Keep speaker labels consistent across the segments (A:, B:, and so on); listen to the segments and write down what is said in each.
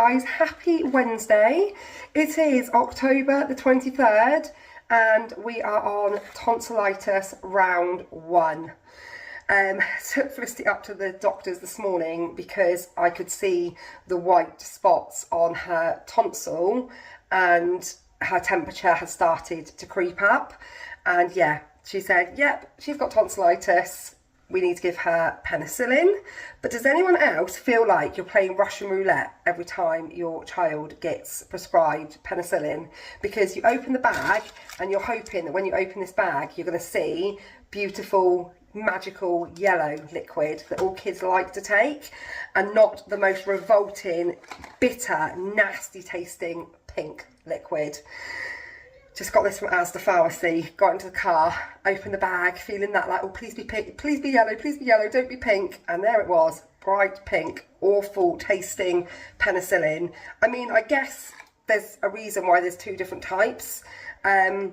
A: guys, happy Wednesday. It is October the 23rd and we are on tonsillitis round 1. Took Felicity up to the doctor's this morning because I could see the white spots on her tonsil and her temperature has started to creep up. And yeah, she said, yep, she's got tonsillitis. We need to give her penicillin. But does anyone else feel like you're playing Russian roulette every time your child gets prescribed penicillin? Because you open the bag and you're hoping that when you open this bag, you're going to see beautiful, magical yellow liquid that all kids like to take, and not the most revolting, bitter, nasty tasting pink liquid. Just got this from Asda Pharmacy, got into the car, opened the bag, feeling that like, oh, please be pink, please be yellow, don't be pink. And there it was, bright pink, awful tasting penicillin. I mean, I guess there's a reason why there's 2 different types. And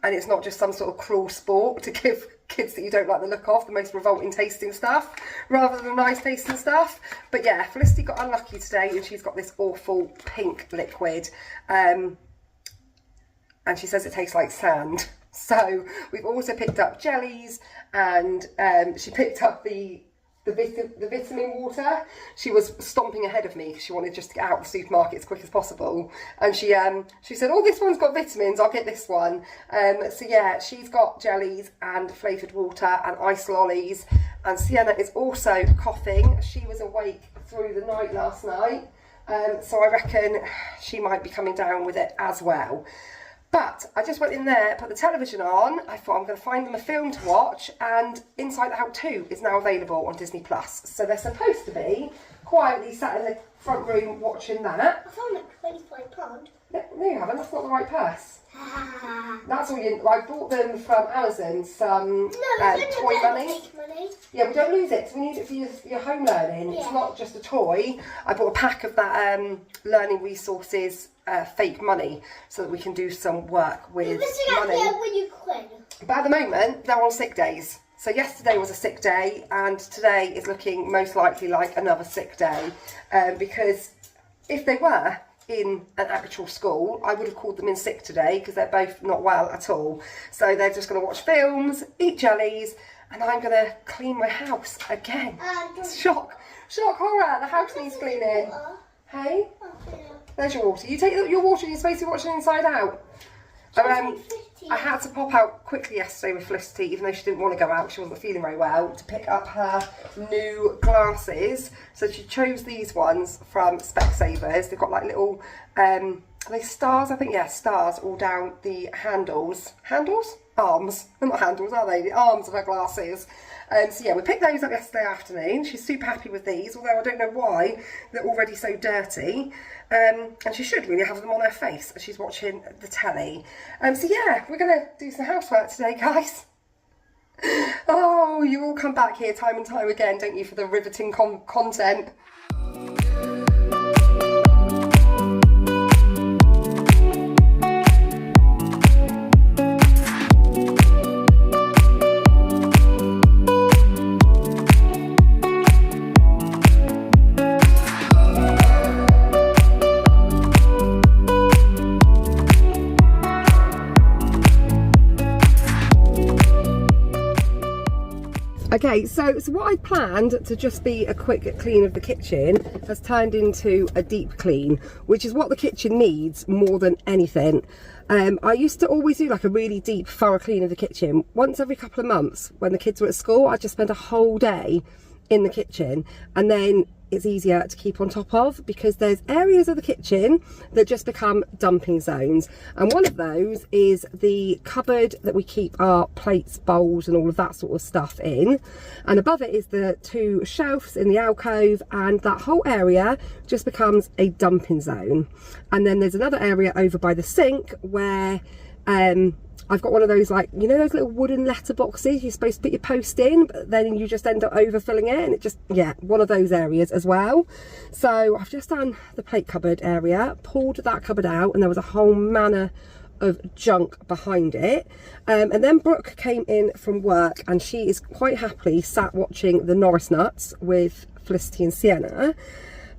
A: it's not just some sort of cruel sport to give kids that you don't like the look of the most revolting tasting stuff, rather than nice tasting stuff. But yeah, Felicity got unlucky today and she's got this awful pink liquid. And she says it tastes like sand. So we've also picked up jellies, and she picked up the vitamin water. She was stomping ahead of me because she wanted just to get out of the supermarket as quick as possible. And she said, oh, this one's got vitamins, I'll get this one. So yeah, she's got jellies and flavoured water and ice lollies. And Sienna is also coughing. She was awake through the night last night. So I reckon she might be coming down with it as well. But I just went in there, put the television on. I thought I'm going to find them a film to watch, and Inside Out 2 is now available on Disney+. So they're supposed to be quietly sat in the front room watching that. I found like £25. No, you haven't. That's not the right purse. That's all you. I bought them from Amazon. Some toy money. Yeah, we don't lose it. So we need it for your home learning. Yeah. It's not just a toy. I bought a pack of that learning resources. Fake money, so that we can do some work with money. But at the moment they're on sick days. So yesterday was a sick day and today is looking most likely like another sick day, because if they were in an actual school I would have called them in sick today, because they're both not well at all. So they're just going to watch films, eat jellies, and I'm going to clean my house again. Shock horror, the house needs cleaning. Hey? There's your water. You take your water, you're supposed to be watching Inside Out. I had to pop out quickly yesterday with Felicity, even though she didn't want to go out, she wasn't feeling very well, to pick up her new glasses. So she chose these ones from Specsavers. They've got like little, are they stars? I think, yeah, stars all down the handles. Handles? Arms. They're not handles, are they? The arms of her glasses. So yeah, we picked those up yesterday afternoon. She's super happy with these, although I don't know why they're already so dirty. And she should really have them on her face as she's watching the telly. So yeah, we're going to do some housework today, guys. Oh, you all come back here time and time again, don't you, for the riveting content. Okay, so what I planned to just be a quick clean of the kitchen has turned into a deep clean, which is what the kitchen needs more than anything. I used to always do like a really deep, thorough clean of the kitchen. Once every couple of months when the kids were at school, I'd just spend a whole day in the kitchen, and then it's easier to keep on top of, because there's areas of the kitchen that just become dumping zones, and one of those is the cupboard that we keep our plates, bowls and all of that sort of stuff in, and above it is the 2 shelves in the alcove, and that whole area just becomes a dumping zone. And then there's another area over by the sink where I've got one of those, like, you know, those little wooden letter boxes you're supposed to put your post in, but then you just end up overfilling it, and it just, yeah, one of those areas as well. So I've just done the plate cupboard area, pulled that cupboard out, and there was a whole manner of junk behind it. And then Brooke came in from work, and she is quite happily sat watching the Norris Nuts with Felicity and Sienna.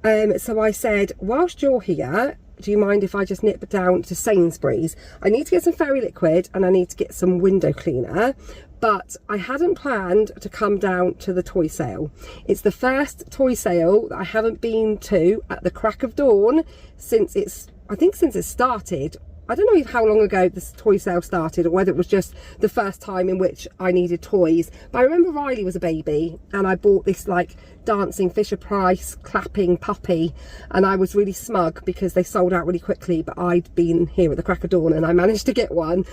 A: So I said, whilst you're here, do you mind if I just nip down to Sainsbury's? I need to get some fairy liquid and I need to get some window cleaner. But I hadn't planned to come down to the toy sale. It's the first toy sale that I haven't been to at the crack of dawn since I think since it started. I don't know how long ago this toy sale started, or whether it was just the first time in which I needed toys. But I remember Riley was a baby and I bought this like dancing Fisher-Price clapping puppy, and I was really smug because they sold out really quickly, but I'd been here at the crack of dawn and I managed to get one.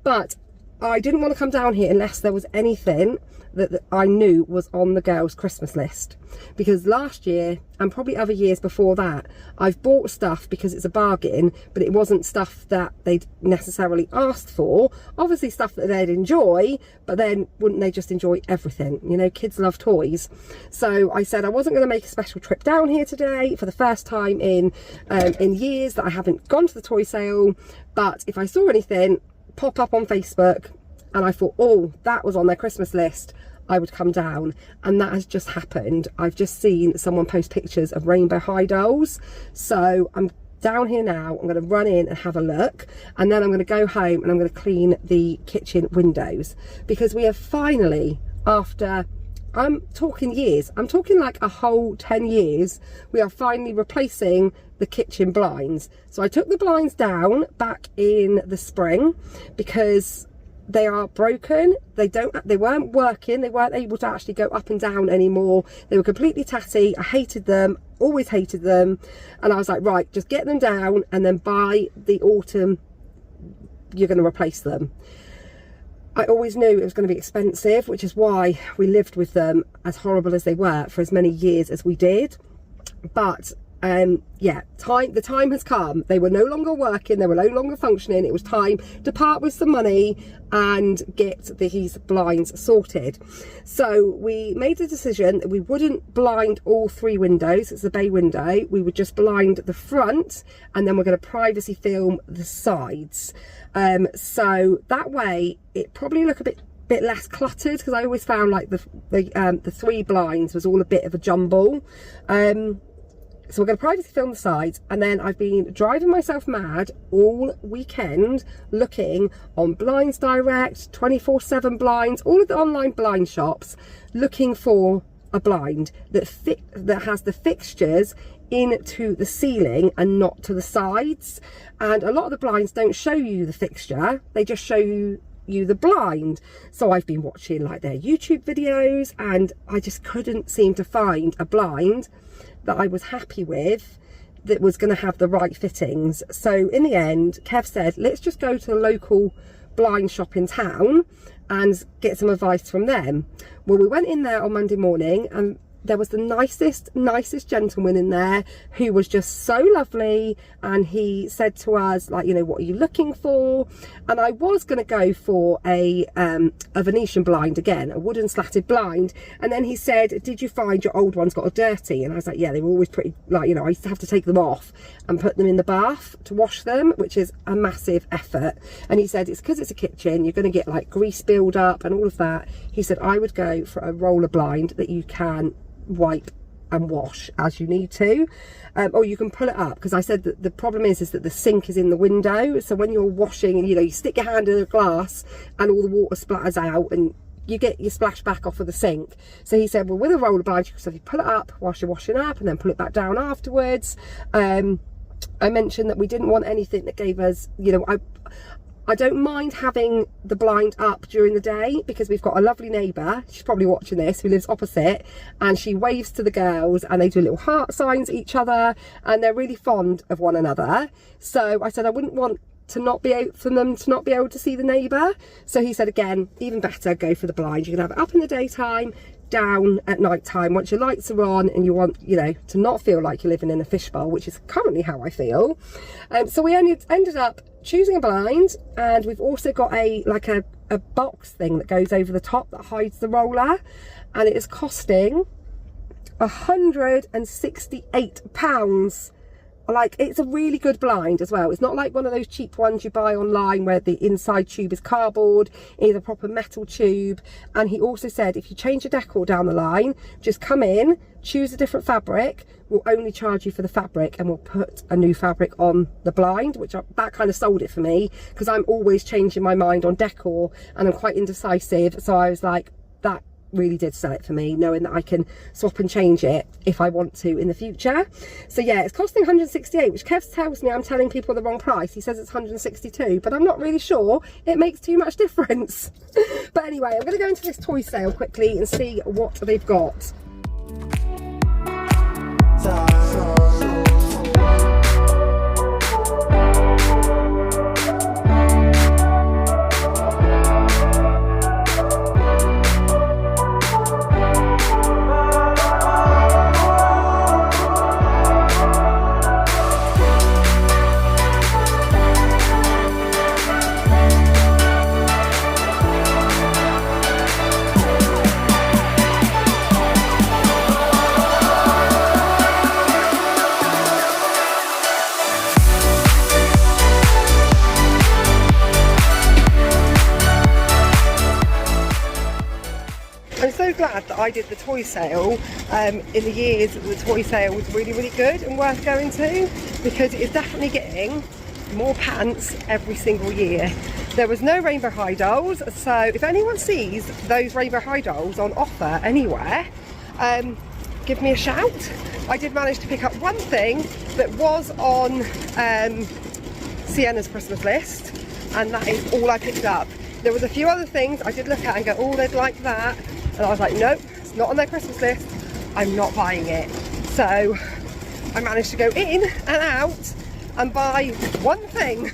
A: But I didn't want to come down here unless there was anything that I knew was on the girls' Christmas list, because last year and probably other years before that I've bought stuff because it's a bargain, but it wasn't stuff that they'd necessarily asked for. Obviously stuff that they'd enjoy, but then wouldn't they just enjoy everything? You know, kids love toys. So I said I wasn't going to make a special trip down here today for the first time in years that I haven't gone to the toy sale, but if I saw anything pop up on Facebook and I thought, oh, that was on their Christmas list, I would come down. And that has just happened. I've just seen someone post pictures of rainbow high dolls, so I'm down here now. I'm going to run in and have a look, and then I'm going to go home and I'm going to clean the kitchen windows, because we have finally, after, I'm talking years, I'm talking like a whole 10 years, we are finally replacing the kitchen blinds. So I took the blinds down back in the spring because they are broken. They weren't working. They weren't able to actually go up and down anymore. They were completely tatty. I hated them, always hated them. And I was like, right, just get them down, and then by the autumn, you're going to replace them. I always knew it was going to be expensive, which is why we lived with them, as horrible as they were, for as many years as we did. But yeah, the time has come. They were no longer working, they were no longer functioning. It was time to part with some money and get these blinds sorted. So we made the decision that we wouldn't blind all 3 windows. It's a bay window. We would just blind the front, and then we're going to privacy film the sides. So that way it probably look a bit less cluttered, because I always found like the 3 blinds was all a bit of a jumble. So we're going to privacy film the sides, and then I've been driving myself mad all weekend looking on Blinds Direct, 24/7 Blinds, all of the online blind shops, looking for a blind that has the fixtures into the ceiling and not to the sides. And a lot of the blinds don't show you the fixture, they just show you the blind. So I've been watching like their YouTube videos, and I just couldn't seem to find a blind that I was happy with that was going to have the right fittings. So in the end, Kev said, let's just go to the local blind shop in town and get some advice from them. Well, we went in there on Monday morning, and there was the nicest gentleman in there who was just so lovely, and he said to us, like, you know, what are you looking for? And I was going to go for a Venetian blind again, a wooden slatted blind. And then he said, did you find your old ones got dirty? And I was like, yeah, they were always pretty, like, you know, I used to have to take them off and put them in the bath to wash them, which is a massive effort. And he said, it's because it's a kitchen, you're going to get like grease build up and all of that. He said, I would go for a roller blind that you can wipe and wash as you need to, or you can pull it up, because I said that the problem is that the sink is in the window, so when you're washing, and you know, you stick your hand in a glass and all the water splatters out and you get your splash back off of the sink. So he said, well, with a roller blind, so you pull it up whilst you're washing up and then pull it back down afterwards. I mentioned that we didn't want anything that gave us, you know, I don't mind having the blind up during the day, because we've got a lovely neighbour, she's probably watching this, who lives opposite, and she waves to the girls and they do little heart signs at each other, and they're really fond of one another. So I said I wouldn't want to not be able for them to not be able to see the neighbour. So he said, again, even better, go for the blind. You can have it up in the daytime, down at night time once your lights are on, and you want, you know, to not feel like you're living in a fishbowl, which is currently how I feel. So we ended up choosing a blind, and we've also got a box thing that goes over the top that hides the roller, and it is costing £168 like, it's a really good blind as well. It's not like one of those cheap ones you buy online where the inside tube is cardboard. It is a proper metal tube. And he also said if you change your decor down the line, just come in, choose a different fabric, we'll only charge you for the fabric, and we'll put a new fabric on the blind, which that kind of sold it for me, because I'm always changing my mind on decor and I'm quite indecisive. So I was like, that really did sell it for me, knowing that I can swap and change it if I want to in the future. So yeah, it's costing 168, which Kev tells me I'm telling people the wrong price. He says it's 162, but I'm not really sure it makes too much difference. But anyway, I'm going to go into this toy sale quickly and see what they've got. I'm so glad that I did the toy sale in the years that the toy sale was really, really good and worth going to, because it is definitely getting more pants every single year. There was no rainbow high dolls, so if anyone sees those rainbow high dolls on offer anywhere, give me a shout. I did manage to pick up one thing that was on Sienna's Christmas list, and that is all I picked up. There was a few other things I did look at and go, oh, they'd like that. And I was like, nope, it's not on their Christmas list. I'm not buying it. So I managed to go in and out and buy one thing.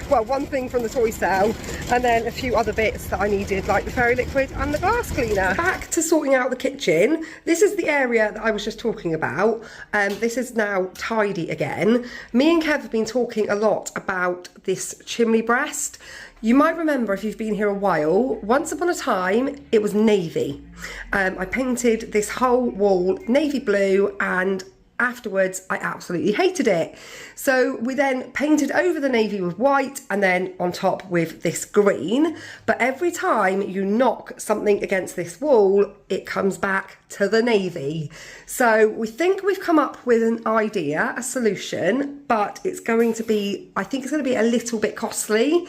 A: Well, one thing from the toy sale, and then a few other bits that I needed, like the fairy liquid and the glass cleaner. Back to sorting out the kitchen. This is the area that I was just talking about. This is now tidy again. Me and Kev have been talking a lot about this chimney breast. You might remember, if you've been here a while, once upon a time it was navy. I painted this whole wall navy blue, and afterwards I absolutely hated it. So we then painted over the navy with white, and then on top with this green. But every time you knock something against this wall, it comes back to the navy. So we think we've come up with an idea, a solution, but it's going to be, I think it's going to be a little bit costly.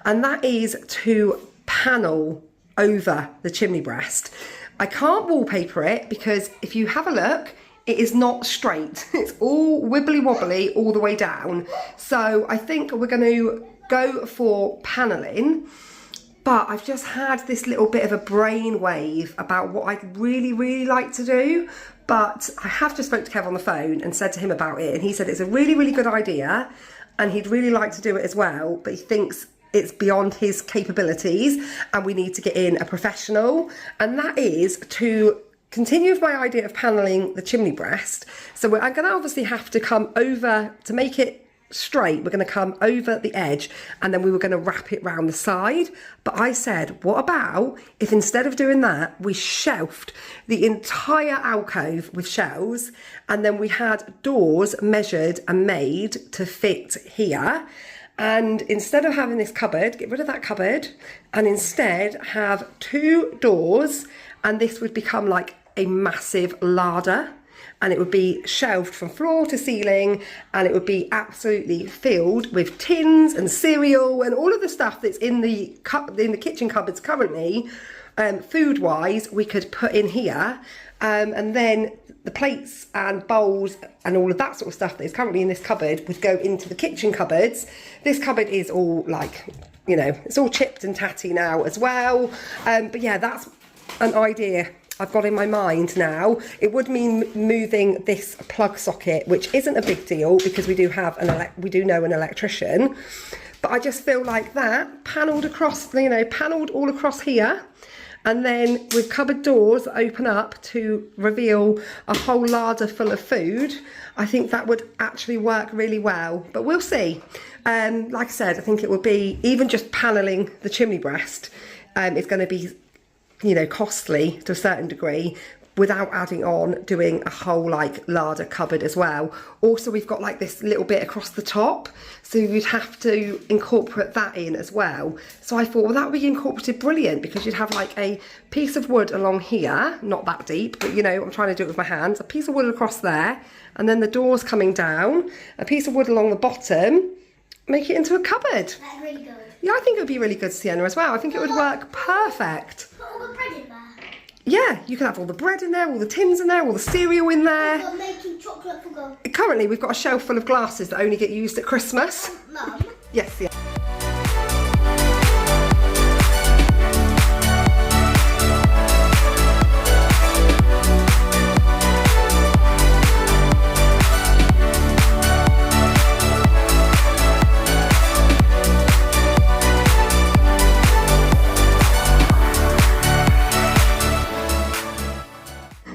A: And that is to panel over the chimney breast. I can't wallpaper it because if you have a look, it is not straight. It's all wibbly wobbly all the way down. So I think we're going to go for paneling. But I've just had this little bit of a brain wave about what I'd really, really like to do. But I have just spoke to Kev on the phone and said to him about it. And he said it's a really, really good idea. And he'd really like to do it as well. But he thinks it's beyond his capabilities and we need to get in a professional. And that is to continue with my idea of paneling the chimney breast. So I'm going to obviously have to come over, to make it straight, we're going to come over the edge, and then we were going to wrap it round the side. But I said, what about if instead of doing that, we shelved the entire alcove with shelves, and then we had doors measured and made to fit here. And instead of having this cupboard, get rid of that cupboard, and instead have two doors, and this would become like a massive larder, and it would be shelved from floor to ceiling, and it would be absolutely filled with tins and cereal and all of the stuff that's in the kitchen cupboards currently. Food wise, we could put in here, and then the plates and bowls and all of that sort of stuff that is currently in this cupboard would go into the kitchen cupboards. This cupboard is all like, you know, it's all chipped and tatty now as well. But yeah, that's an idea I've got in my mind now. It would mean moving this plug socket, which isn't a big deal because we do have we do know an electrician. But I just feel like that panelled across, you know, panelled all across here, and then with cupboard doors that open up to reveal a whole larder full of food, I think that would actually work really well. But we'll see. Like I said, I think it would be, even just panelling the chimney breast, it's going to be, you know, costly to a certain degree. without adding on doing a whole like larder cupboard as well. Also, we've got like this little bit across the top, so you'd have to incorporate that in as well. So I thought, well, that would be incorporated brilliant, because you'd have like a piece of wood along here, not that deep, but you know, I'm trying to do it with my hands, a piece of wood across there, and then the doors coming down, a piece of wood along the bottom, make it into a cupboard.
B: That's really good.
A: Yeah, I think it would be really good, Sienna, as well. I think it would work perfect.
B: Put all the bread in there.
A: Yeah, you can have all the bread in there, all the tins in there, all the cereal in there.
B: We're making chocolate for go.
A: Currently, we've got a shelf full of glasses that only get used at Christmas.
B: Mum.
A: Yes, yeah.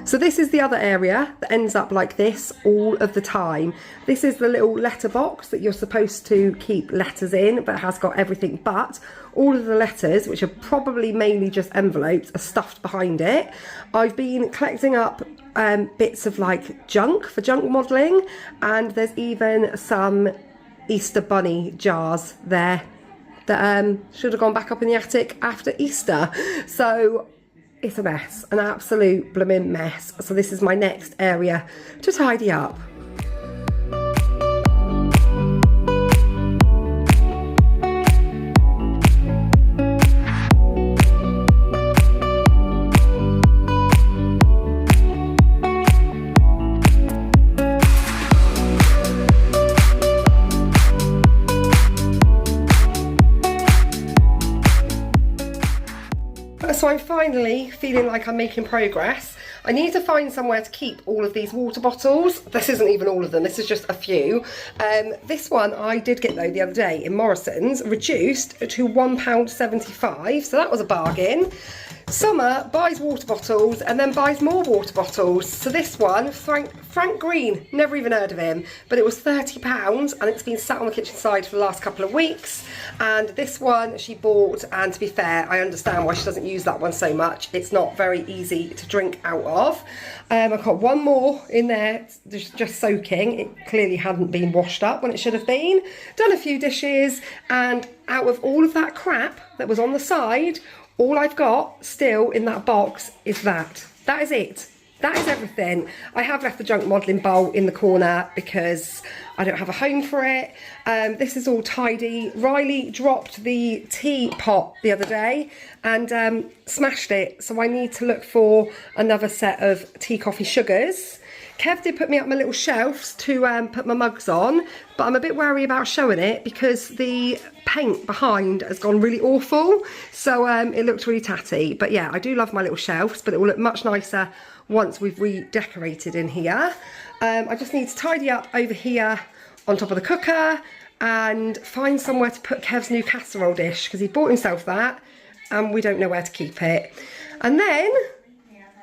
A: So this is the other area that ends up like this all of the time. This is the little letter box that you're supposed to keep letters in, but it has got everything but. All of the letters, which are probably mainly just envelopes, are stuffed behind it. I've been collecting up bits of like junk for junk modelling, and there's even some Easter bunny jars there that should have gone back up in the attic after Easter. So it's a mess, an absolute blooming mess. So this is my next area to tidy up. So I'm finally feeling like I'm making progress. I need to find somewhere to keep all of these water bottles. This isn't even all of them, this is just a few. This one I did get though the other day in Morrison's, reduced to £1.75, so that was a bargain. Summer buys water bottles and then buys more water bottles. So this one, Frank Green, never even heard of him, but it was £30 and it's been sat on the kitchen side for the last couple of weeks. And this one she bought, and to be fair, I understand why she doesn't use that one so much. It's not very easy to drink out of. I've got one more in there, just soaking. It clearly hadn't been washed up when it should have been. Done a few dishes, and out of all of that crap that was on the side, all I've got still in that box is that. That is it. That is everything. I have left the junk modelling bowl in the corner because I don't have a home for it. This is all tidy. Riley dropped the teapot the other day and smashed it. So I need to look for another set of tea coffee sugars. Kev did put me up my little shelves to put my mugs on, but I'm a bit wary about showing it because the paint behind has gone really awful. So it looks really tatty. But yeah, I do love my little shelves, but it will look much nicer once we've redecorated in here. I just need to tidy up over here on top of the cooker and find somewhere to put Kev's new casserole dish, because he bought himself that and we don't know where to keep it. And then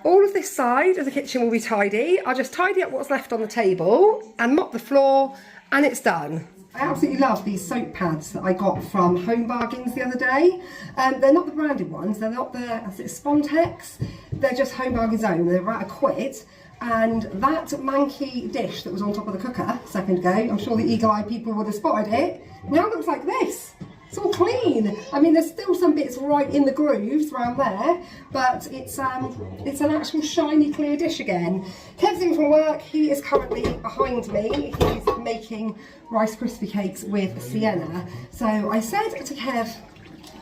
A: all of this side of the kitchen will be tidy. I'll just tidy up what's left on the table and mop the floor, and it's done. I absolutely love these soap pads that I got from Home Bargains the other day. They're not the branded ones, they're not the Spontex, they're just Home Bargains own, they're about £1. And that manky dish that was on top of the cooker a second ago, I'm sure the eagle-eyed people would have spotted it, now looks like this. It's all clean. I mean, there's still some bits right in the grooves around there, but it's an actual shiny clear dish again. Kev's in from work. He is currently behind me. He's making Rice Krispie cakes with Sienna. So I said to Kev,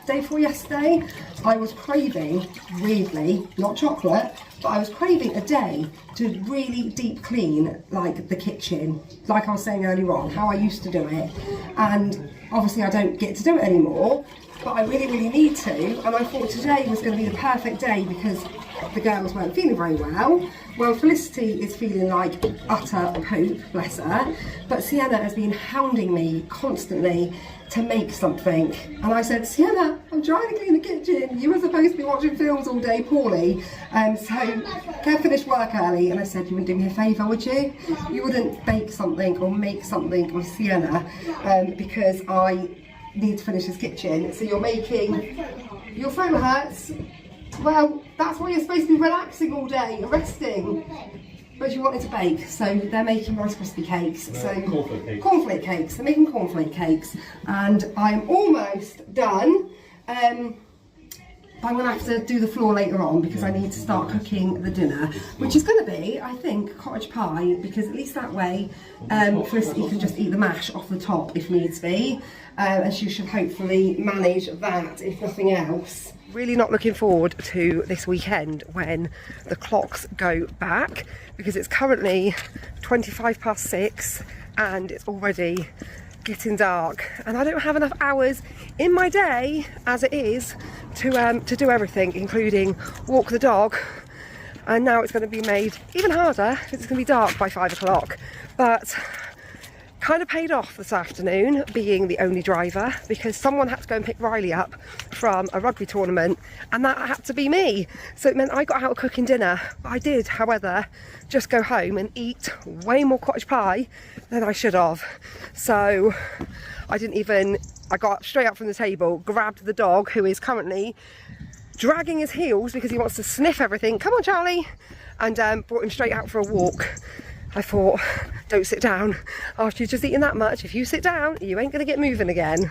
A: day before yesterday, I was craving, weirdly, not chocolate, but I was craving a day to really deep clean like the kitchen, like I was saying earlier on, how I used to do it. And obviously I don't get to do it anymore, but I really, really need to. And I thought today was going to be the perfect day because the girls weren't feeling very well. Well, Felicity is feeling like utter poop, bless her. But Sienna has been hounding me constantly to make something. And I said, Sienna, I'm trying to clean the kitchen. You were supposed to be watching films all day poorly. So Kev finished work early and I said, you wouldn't do me a favour, would you? You wouldn't bake something or make something with Sienna because I need to finish this kitchen. So you're making, your phone hurts. Well, that's why you're supposed to be relaxing all day, resting. But you wanted to bake, so they're making Rice Krispie cakes. Cornflake cakes. They're making cornflake cakes, and I'm almost done. I'm going to have to do the floor later on because I need to start cooking the dinner, which is going to be, I think, cottage pie, because at least that way Felicity can just eat the mash off the top if needs be, and she should hopefully manage that if nothing else. Really not looking forward to this weekend when the clocks go back, because it's currently 6:25 and it's already getting dark, and I don't have enough hours in my day as it is to do everything, including walk the dog. And now it's going to be made even harder because it's going to be dark by 5 o'clock. But kind of paid off this afternoon being the only driver, because someone had to go and pick Riley up from a rugby tournament, and that had to be me. So it meant I got out of cooking dinner. I did, however, just go home and eat way more cottage pie than I should have. So I got straight up from the table, grabbed the dog, who is currently dragging his heels because he wants to sniff everything. Come on, Charlie. And brought him straight out for a walk. I thought, don't sit down after you've just eaten that much. If you sit down, you ain't going to get moving again.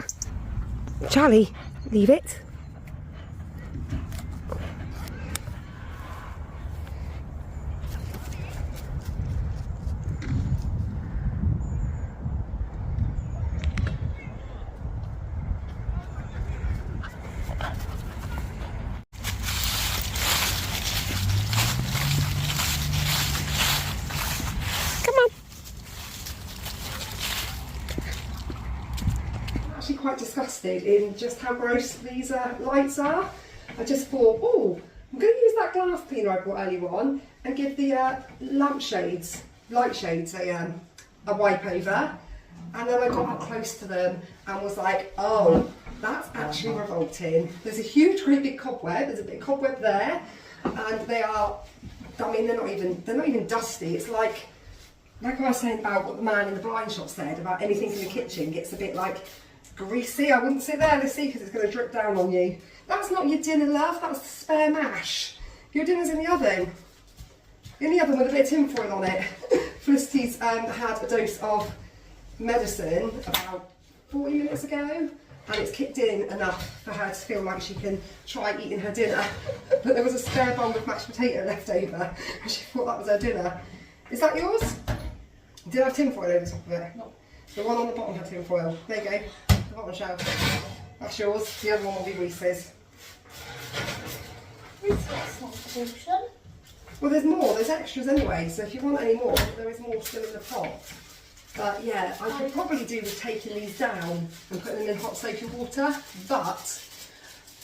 A: Charlie, leave it. Quite disgusted in just how gross these lights are. I just thought, oh, I'm going to use that glass cleaner I bought earlier on and give the light shades a wipe over. And then I got up close to them and was like, oh, that's actually revolting. There's a huge, great big cobweb. There's a big cobweb there, and they are, I mean, they're not even dusty. It's like I was saying about what the man in the blind shop said about anything in the kitchen gets a bit like greasy. I wouldn't sit there, Lissy, because it's going to drip down on you. That's not your dinner, love. That was the spare mash. Your dinner's in the oven. In the oven with a bit of tinfoil on it. Felicity's had a dose of medicine about 40 minutes ago, and it's kicked in enough for her to feel like she can try eating her dinner. But there was a spare bowl with mashed potato left over, and she thought that was her dinner. Is that yours? Did I have tinfoil over the top of it? No. The one on the bottom had tinfoil. There you go. The bottom shelf. That's yours. The other one will be Reese's.
B: Reese's not a portion.
A: Well, there's more. There's extras anyway. So if you want any more, there is more still in the pot. But yeah, I could probably do with taking these down and putting them in hot soapy water. But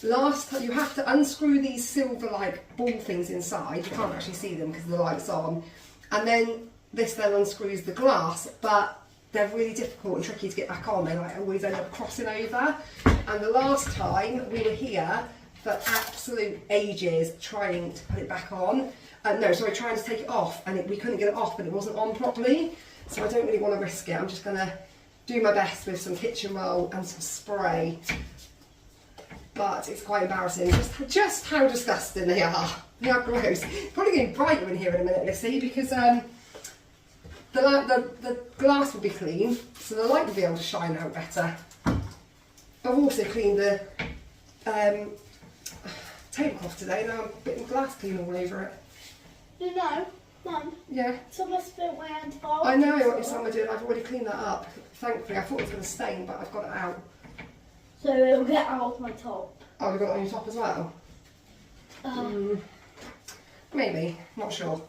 A: you have to unscrew these silver like ball things inside. You can't actually see them because the light's on. And then this then unscrews the glass. But they're really difficult and tricky to get back on. They like always end up crossing over. And the last time we were here for absolute ages trying to put it back on. Trying to take it off, and we couldn't get it off, but it wasn't on properly. So I don't really want to risk it. I'm just going to do my best with some kitchen roll and some spray. But it's quite embarrassing just how disgusting they are. They are gross. It's probably getting brighter in here in a minute, Lissy, because the glass will be clean, so the light will be able to shine out better. I've also cleaned the tablecloth today. Now I'm putting glass clean all over it.
B: You know, Mum.
A: Yeah.
B: Someone spilt my antibiotics.
A: I know what someone did. I've already cleaned that up. Thankfully, I thought it was going to stain, but I've got it out.
B: So it'll get out of my top.
A: Oh, you've got it on your top as well? Maybe. Not sure.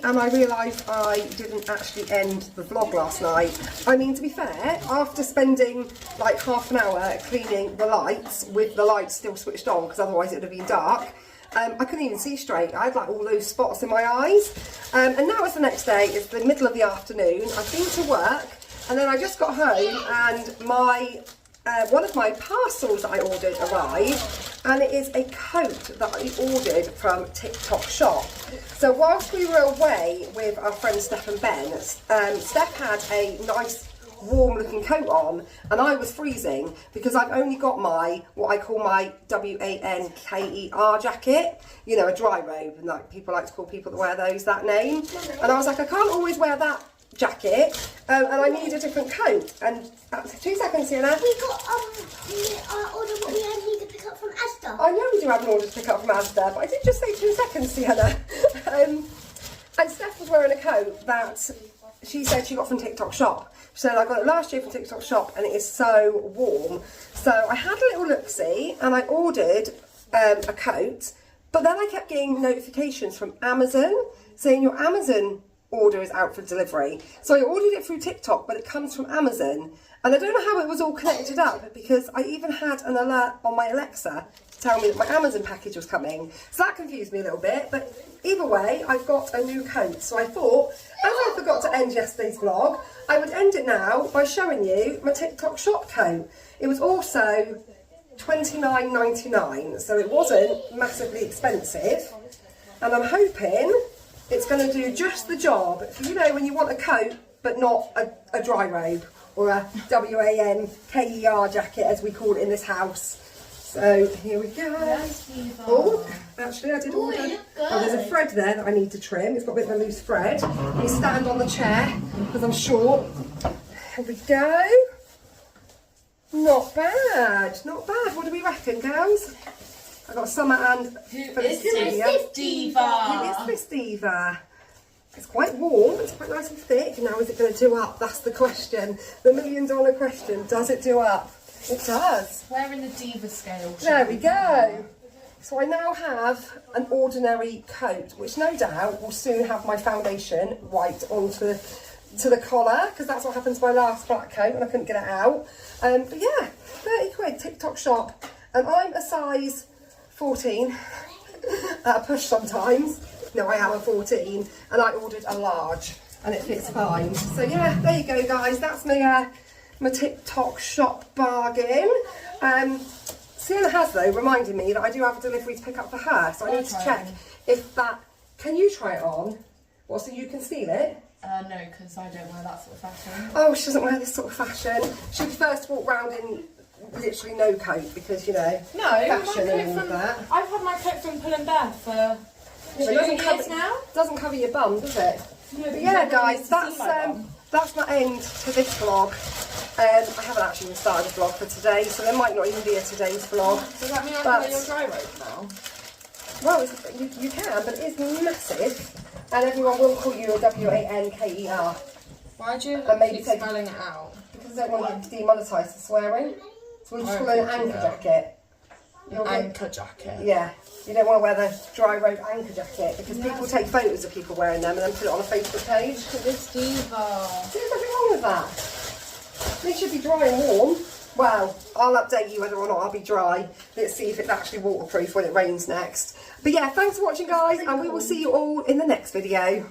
A: And I realised I didn't actually end the vlog last night. I mean, to be fair, after spending like half an hour cleaning the lights with the lights still switched on, because otherwise it would have been dark, I couldn't even see straight. I had like all those spots in my eyes. And now it's the next day, it's the middle of the afternoon. I've been to work, and then I just got home and my one of my parcels that I ordered arrived, and it is a coat that I ordered from TikTok Shop. So whilst we were away with our friends Steph and Ben, Steph had a nice warm looking coat on and I was freezing because I've only got my, what I call my WANKER jacket, you know, a dry robe, and like people like to call people that wear those that name. And I was like, I can't always wear that jacket, and I need a different coat. And 2 seconds, Sienna.
B: We got our order what we need to pick up from Asda.
A: I know we do have an order to pick up from Asda, but I did just say 2 seconds, Sienna. And Steph was wearing a coat that she said she got from TikTok Shop. She said, I got it last year from TikTok Shop and it is so warm. So I had a little look-see and I ordered a coat, but then I kept getting notifications from Amazon saying your Amazon order is out for delivery. So I ordered it through TikTok, but it comes from Amazon. And I don't know how it was all connected up because I even had an alert on my Alexa to tell me that my Amazon package was coming. So that confused me a little bit, but either way, I've got a new coat. So I thought, as I forgot to end yesterday's vlog, I would end it now by showing you my TikTok Shop coat. It was also $29.99, so it wasn't massively expensive. And I'm hoping it's going to do just the job for, you know, when you want a coat but not a dry robe or a WANKER jacket as we call it in this house. So here we go. Oh, actually I did order. Oh, there's a thread there that I need to trim. It's got a bit of a loose thread. You stand on the chair because I'm short. Here we go. Not bad, not bad. What do we reckon, girls? I got Summer and Felicity.
C: Who is this diva?
A: Who is this diva? It's quite warm, it's quite nice and thick. Now is it going to do up? That's the question. The $1,000,000 question. Does it do up? It does.
C: Where in the diva scale?
A: There we go. So I now have an ordinary coat, which no doubt will soon have my foundation wiped onto the collar, because that's what happened to my last black coat and I couldn't get it out. But yeah, 30 quid, TikTok Shop. And I'm a size 14 at a push sometimes. No, I am a 14, and I ordered a large, and it fits fine. So yeah, there you go, guys. That's my my TikTok Shop bargain. Sienna has though reminded me that I do have a delivery to pick up for her, so I need to check if that. Can you try it on? Well, so you can steal it.
C: No, because I don't wear that sort of fashion.
A: Oh, she doesn't wear this sort of fashion. She prefers to walk around in literally no coat because, you know, fashion and all of that.
C: I've had my coat from Pull and Bear for 2 years now.
A: Doesn't cover your bum, does it?
C: No,
A: but yeah, guys, that's my end to this vlog. I haven't actually even started a vlog for today, so there might not even be a today's vlog.
C: Does that mean I can wear your dry robe now?
A: Well, you can, but it is massive, and everyone will call you a WANKER.
C: Why do you keep spelling it out?
A: Because I don't want to demonetise for swearing. So we'll just call it an anchor jacket.
C: Anchor jacket?
A: Yeah. You don't want to wear the dry robe anchor jacket because people take photos of people wearing them and then put it on a Facebook page.
C: Look at this diva.
A: There's nothing wrong with that. They should be dry and warm. Well, I'll update you whether or not I'll be dry. Let's see if it's actually waterproof when it rains next. But yeah, thanks for watching, guys, and we will see you all in the next video.